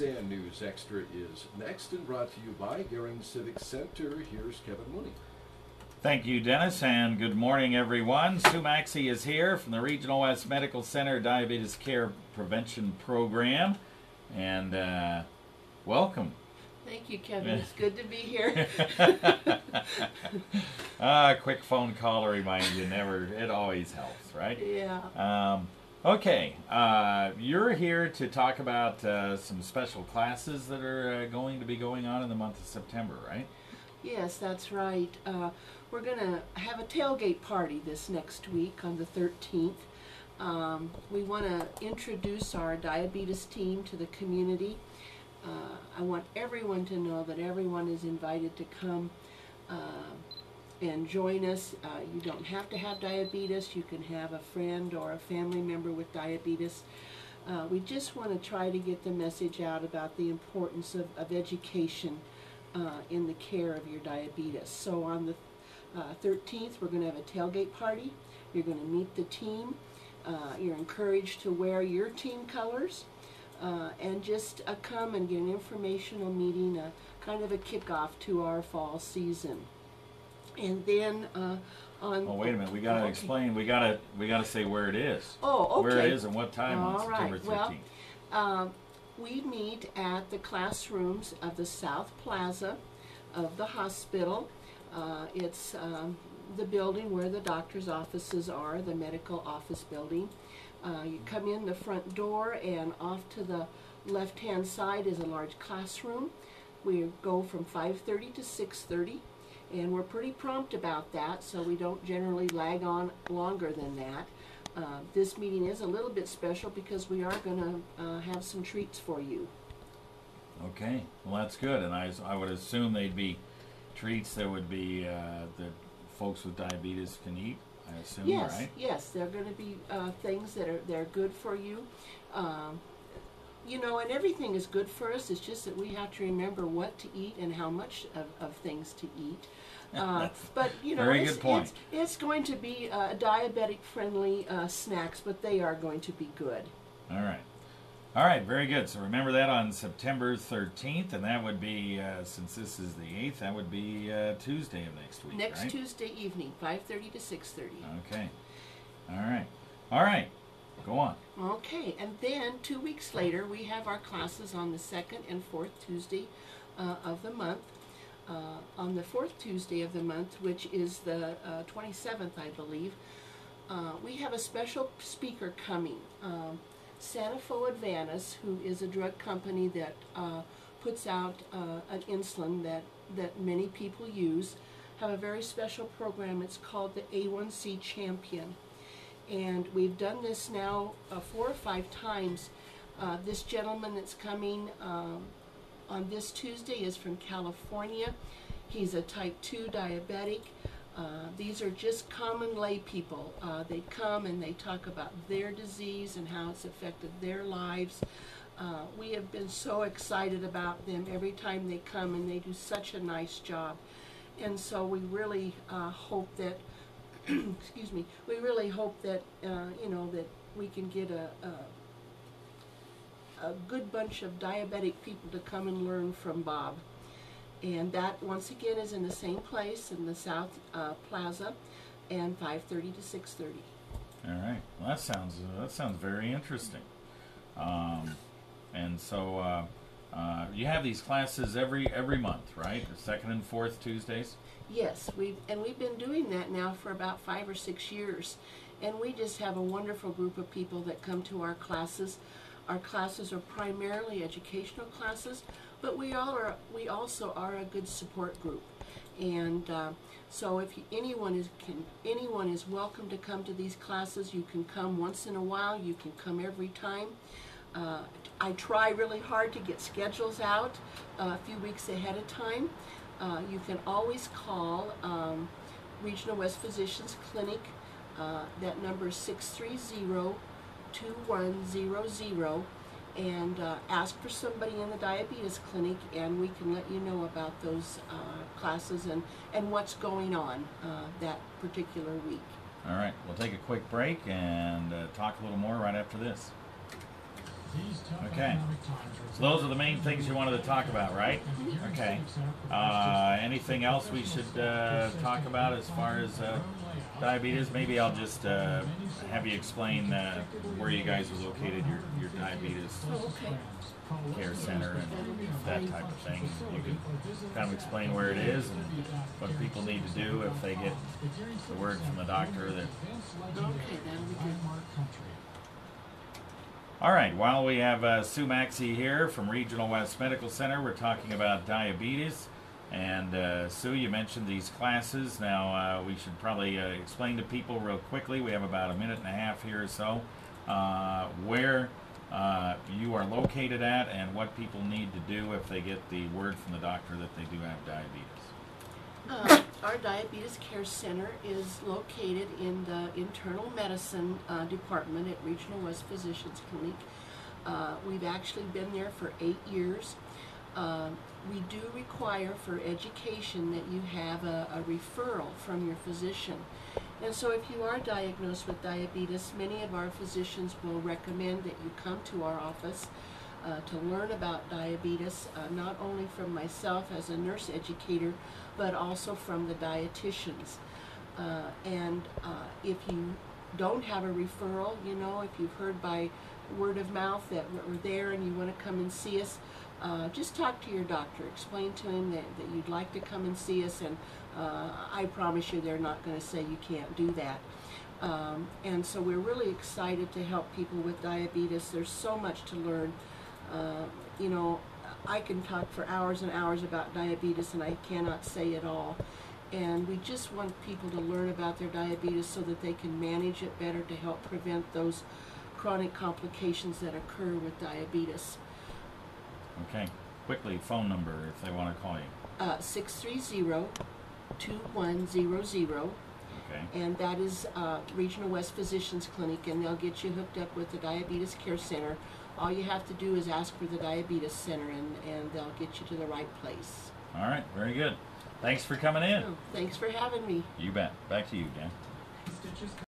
KNEB News Extra is next and brought to you by Guerin Civic Center. Here's Kevin Mooney. Thank you, Dennis, and good morning, everyone. Sue Maxcy is here from the Regional West Medical Center Diabetes Care Prevention Program, and welcome. Thank you, Kevin. It's good to be here. A quick phone call to remind you, it always helps, right? Yeah. Okay, you're here to talk about some special classes that are going to be going on in the month of September, right? Yes, that's right. We're going to have a tailgate party this next week on the 13th. We want to introduce our diabetes team to the community. I want everyone to know that everyone is invited to come and join us. You don't have to have diabetes. You can have a friend or a family member with diabetes. We just want to try to get the message out about the importance of education in the care of your diabetes. So on the 13th, we're going to have a tailgate party. You're going to meet the team. You're encouraged to wear your team colors and just come and get an informational meeting, kind of a kickoff to our fall season. And then on. Oh, wait a minute. We got to explain. We got to say where it is. Oh, okay. Where it is and what time on September 13th. Well, we meet at the classrooms of the South Plaza of the hospital. It's the building where the doctor's offices are, the medical office building. You come in the front door, and off to the left-hand side is a large classroom. We go from 5:30 to 6:30, and we're pretty prompt about that, so we don't generally lag on longer than that. This meeting is a little bit special because we are going to have some treats for you. Okay, well that's good, and I would assume they'd be treats that would be that folks with diabetes can eat. I assume, yes, right? Yes, they're going to be things that they're good for you. You know, and everything is good for us. It's just that we have to remember what to eat and how much of things to eat. But you know, very good point. It's going to be diabetic-friendly snacks, but they are going to be good. All right, very good. So remember that on September 13th, and that would be, since this is the 8th, that would be Tuesday of next week, Next right? Tuesday evening, 5:30 to 6:30. Okay. All right. Go on. Okay, and then 2 weeks later, we have our classes on the 2nd and 4th Tuesday of the month. On the 4th Tuesday of the month, which is the 27th, I believe, we have a special speaker coming. Sanofi Advantis, who is a drug company that puts out an insulin that many people use, have a very special program. It's called the A1C Champion. And we've done this now 4 or 5 times. This gentleman that's coming on this Tuesday is from California. He's a type 2 diabetic. These are just common lay people. They come and they talk about their disease and how it's affected their lives. We have been so excited about them every time they come, and they do such a nice job. And so we really hope that excuse me, we really hope that you know, that we can get a good bunch of diabetic people to come and learn from Bob. And that, once again, is in the same place in the South Plaza, and 5:30 to 6:30. All right. Well, that sounds very interesting. And so you have these classes every month, right? The 2nd and 4th Tuesdays. Yes, we've been doing that now for about 5 or 6 years, and we just have a wonderful group of people that come to our classes. Our classes are primarily educational classes, but we also are a good support group. And so if anyone is welcome to come to these classes. You can come once in a while. You can come every time. I try really hard to get schedules out a few weeks ahead of time. You can always call Regional West Physicians Clinic. That number is 630-2100, and ask for somebody in the diabetes clinic, and we can let you know about those classes and what's going on that particular week. All right, we'll take a quick break and talk a little more right after this. Okay. So those are the main things you wanted to talk about, right? Okay. Anything else we should talk about as far as diabetes? Maybe I'll just have you explain where you guys are located, your diabetes Okay. care center and that type of thing. You can kind of explain where it is and what people need to do if they get the word from the doctor that. Okay, that'll be good. All right, while we have Sue Maxcy here from Regional West Medical Center, we're talking about diabetes. And Sue, you mentioned these classes. Now, we should probably explain to people real quickly. We have about a minute and a half here or so. Where you are located at and what people need to do if they get the word from the doctor that they do have diabetes. Our Diabetes Care Center is located in the internal medicine department at Regional West Physicians Clinic. We've actually been there for 8 years. We do require for education that you have a referral from your physician. And so if you are diagnosed with diabetes, many of our physicians will recommend that you come to our office to learn about diabetes, not only from myself as a nurse educator, but also from the dietitians. If you don't have a referral, you know, if you've heard by word of mouth that we're there and you want to come and see us, just talk to your doctor. Explain to him that you'd like to come and see us, and I promise you they're not going to say you can't do that. And so we're really excited to help people with diabetes. There's so much to learn. You know, I can talk for hours and hours about diabetes and I cannot say it all. And we just want people to learn about their diabetes so that they can manage it better to help prevent those chronic complications that occur with diabetes. Okay. Quickly, phone number if they want to call you. 630-2100. Okay. And that is Regional West Physicians Clinic, and they'll get you hooked up with the Diabetes Care Center. All you have to do is ask for the Diabetes Center, and they'll get you to the right place. All right. Very good. Thanks for coming in. Oh, thanks for having me. You bet. Back to you, Dan.